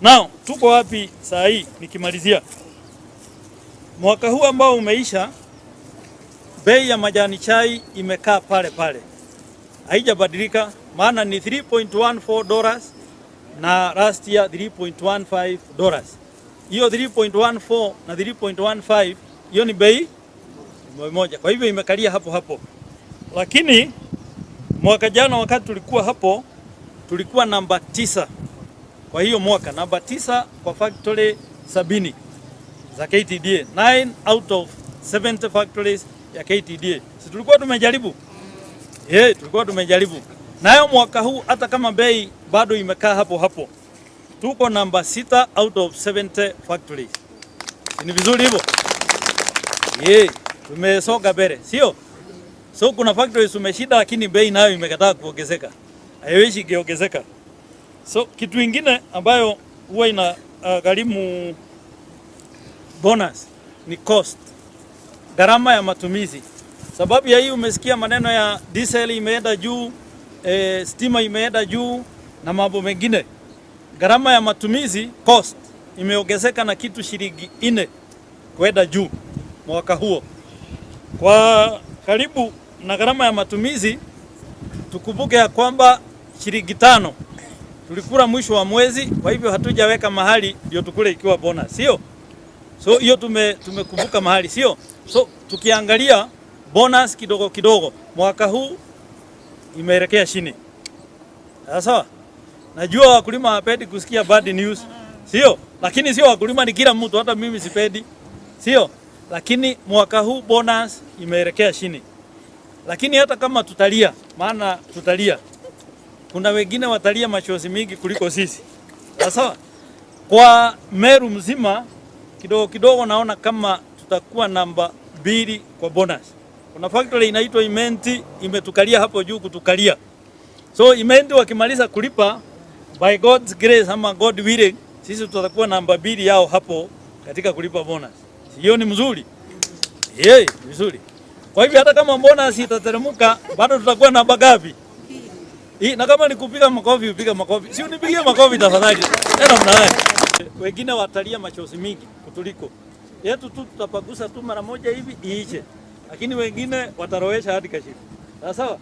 Now, tuko wapi saa hii nikimalizia? Mwaka huu ambao umeisha, bei ya majani chai imekaa pale pale. Haijabadilika, maana ni $3.14 na last year $3.15. Hiyo 3.14 na 3.15 hiyo ni bei moja. Kwa hivyo imekalia hapo hapo. Lakini mwaka jana wakati tulikuwa hapo tulikuwa namba 9. Kwa hiyo mwaka namba 9 kwa factory 70 za KTDA. 9 out of 70 factories ya KTDA. Si tulikuwa tumejaribu? Tulikuwa tumejaribu. Nayo mwaka huu hata kama bei bado imekaa hapo hapo, tuko namba 6 out of 70 factories. Ni vizuri hivyo? Tumesoga mbele, sio? So kuna factories umeshida lakini bei nayo imekataa kuongezeka. Haiwezi kuongezeka. So kitu kingine ambayo huwa ina gharimu bonus ni cost. Gharama ya matumizi. Sababu ya hii umesikia maneno ya diesel imeenda juu, stima imeenda juu na mambo mengine. Gharama ya matumizi cost imeongezeka na kitu shilingi 4 kwenda juu mwaka huo. Kwa karibu na gharama ya matumizi tukumbuke ya kwamba shilingi 5 tulikula mwisho wa mwezi, kwa hivyo hatujaweka mahali ndio tukule ikiwa bonus, sio? So hiyo tumekumbuka mahali, sio? So tukiangalia bonus kidogo kidogo mwaka huu imeelekea chini. Sawa? Najua wakulima hawapendi kusikia bad news, sio? Lakini sio wakulima, ni kila mtu, hata mimi sipendi, sio? Lakini mwaka huu bonus imeelekea chini. Lakini hata kama tutalia, maana tutalia, kuna wengine watalia machozi mingi kuliko sisi. Sawa? Kwa Meru mzima kidogo kidogo naona kama tutakuwa namba 2 kwa bonus. Kuna factory inaitwa Imenti imetukalia hapo juu kutukalia. So Imenti wakimaliza kulipa by God's grace ama God willing, sisi tutakuwa namba 2 yao hapo katika kulipa bonus. Hiyo ni mzuri. Vizuri. Kwa hivyo hata kama bonus itateremka bado tutakuwa namba ngapi? Na kama ni kupiga makofi upiga makofi. Si unipigie makofi tafadhali. Tena mnaye. Wengine watalia machozi mingi kutuliko. Yetu tu tutapagusa tu mara moja hivi iishe. Lakini wengine watarowesha hadi kashifu. Sawa?